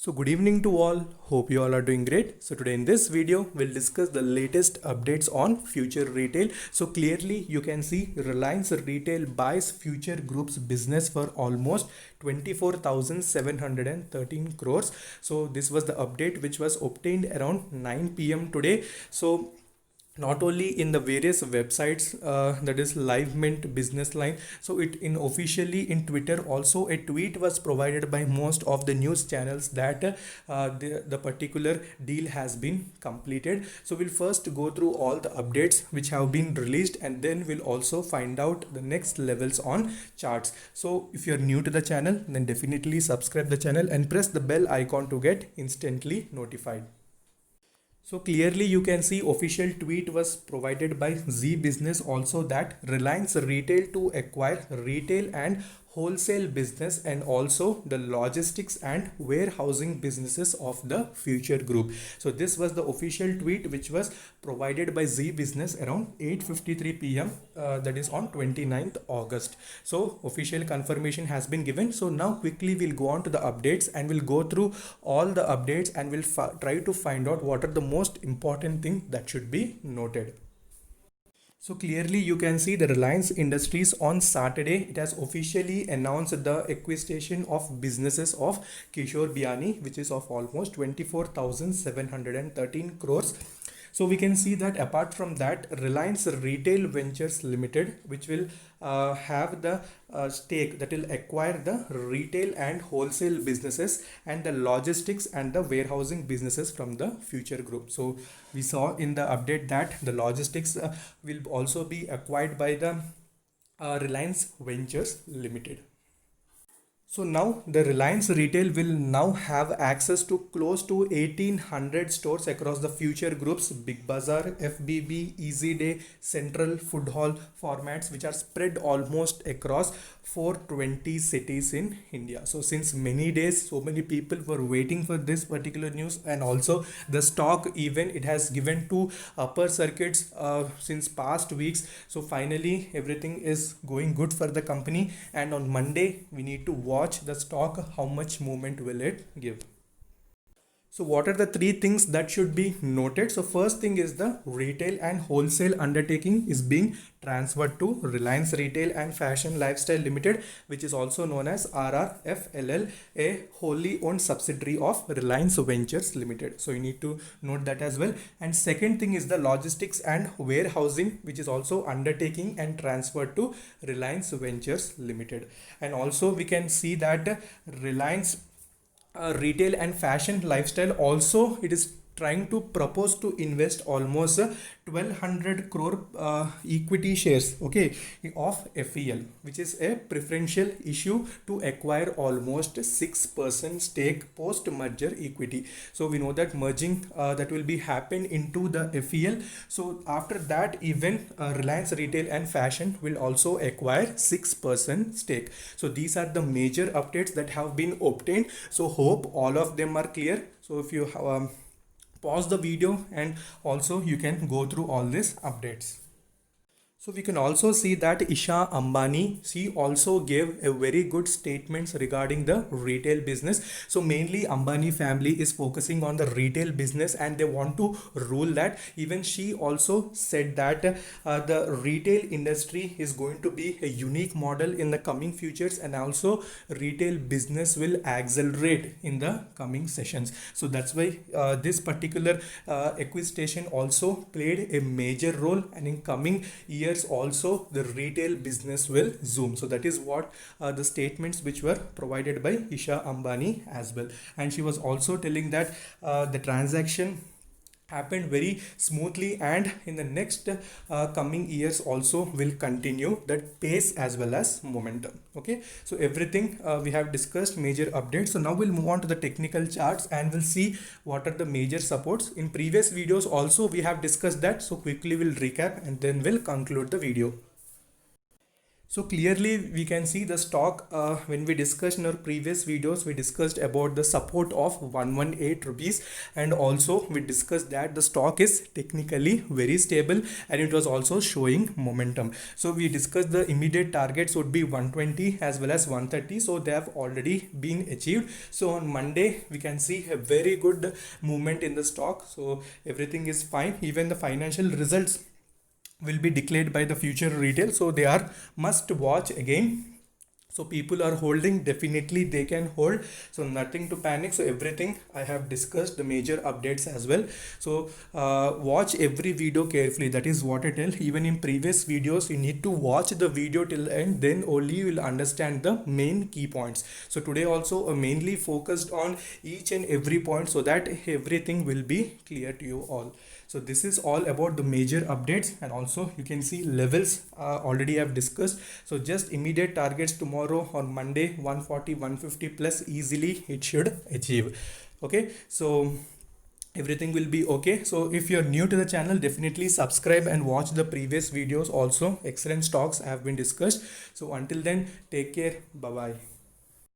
So good evening to all. Hope you all are doing great. So today in this video, we'll discuss the latest updates on Future Retail. So clearly you can see Reliance Retail buys Future Group's business for almost 24,713 crores. So this was the update which was obtained around 9 p.m. today. So not only in the various websites, that is Live Mint, Business Line, so it in officially in Twitter also a tweet was provided by most of the news channels that the particular deal has been completed. So we'll first go through all the updates which have been released, and then we'll also find out the next levels on charts. So if you're new to the channel, then definitely subscribe the channel and press the bell icon to get instantly notified. So clearly you can see official tweet was provided by Z Business also that Reliance Retail to acquire retail and wholesale business and also the logistics and warehousing businesses of the Future Group. So this was the official tweet which was provided by Z Business around 8:53 p.m. That is on 29th August. So official confirmation has been given. So now quickly we'll go on to the updates and we'll go through all the updates and we'll try to find out what are the most important things that should be noted. So clearly you can see the Reliance Industries on Saturday, it has officially announced the acquisition of businesses of Kishore Biani, which is of almost 24,713 crores. So we can see that apart from that, Reliance Retail Ventures Limited, which will have the stake that will acquire the retail and wholesale businesses and the logistics and the warehousing businesses from the Future Group. So we saw in the update that the logistics will also be acquired by the Reliance Ventures Limited. So now the Reliance Retail will now have access to close to 1800 stores across the Future Group's Big Bazaar, FBB, Easy Day, Central, Food Hall formats, which are spread almost across 420 cities in India. So since many days, so many people were waiting for this particular news, and also the stock even it has given to upper circuits since past weeks. So finally everything is going good for the company, and on Monday we need to watch the stock, how much movement will it give. So what are the three things that should be noted? So first thing is the retail and wholesale undertaking is being transferred to Reliance Retail and Fashion Lifestyle Limited, which is also known as RRFLL, a wholly owned subsidiary of Reliance Ventures Limited. So you need to note that as well. And second thing is the logistics and warehousing, which is also undertaking and transferred to Reliance Ventures Limited. And also we can see that Reliance Retail and Fashion Lifestyle also it is trying to propose to invest almost 1200 crore equity shares, okay, of FEL, which is a preferential issue to acquire almost 6% stake post merger equity. So we know that merging that will be happen into the FEL. So after that even Reliance Retail and Fashion will also acquire 6% stake. So these are the major updates that have been obtained. So hope all of them are clear. So if you pause the video and also you can go through all these updates. So we can also see that Isha Ambani, she also gave a very good statements regarding the retail business. So mainly Ambani family is focusing on the retail business and they want to rule that. Even she also said that the retail industry is going to be a unique model in the coming futures, and also retail business will accelerate in the coming sessions. So that's why this particular acquisition also played a major role, and in coming years also the retail business will zoom. So that is what the statements which were provided by Isha Ambani as well. And she was also telling that the transaction happened very smoothly, and in the next coming years also will continue that pace as well as momentum. Okay, so everything we have discussed, major updates. So now we'll move on to the technical charts and we'll see what are the major supports. In previous videos also we have discussed that, so quickly we'll recap and then we'll conclude the video. So clearly we can see the stock, when we discussed in our previous videos, we discussed about the support of 118 rupees, and also we discussed that the stock is technically very stable and it was also showing momentum. So we discussed the immediate targets would be 120 as well as 130, so they have already been achieved. So on Monday we can see a very good movement in the stock, so everything is fine. Even the financial results will be declared by the future retail, so they are must watch again. So people are holding, definitely they can hold, so nothing to panic. So everything I have discussed, the major updates as well. So watch every video carefully, that is what I tell. Even in previous videos you need to watch the video till end, then only you will understand the main key points. So today also mainly focused on each and every point, so that everything will be clear to you all. So this is all about the major updates, and also you can see levels already have discussed. So just immediate targets tomorrow on Monday, 140 150 plus easily it should achieve. Okay, so everything will be okay. So if you're new to the channel, definitely subscribe and watch the previous videos also. Excellent stocks have been discussed. So until then, take care, bye bye.